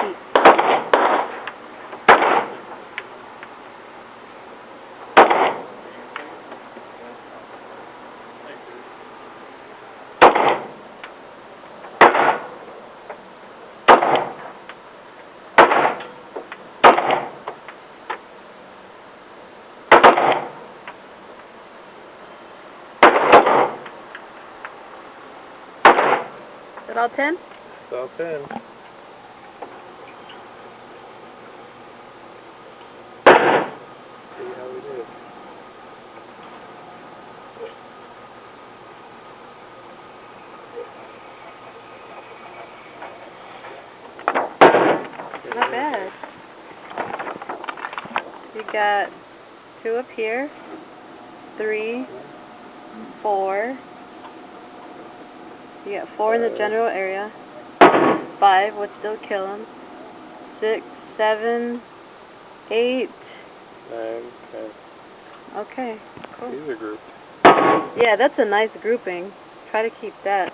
heat. Is it all 10? It's all 10. See how we do. Not bad. You got 2 up here, 3, 4. You got 4 in the general area. 5 would still kill him. 6, 7, 8. 9, 10. Okay, cool. These are grouped. Yeah, that's a nice grouping. Try to keep that.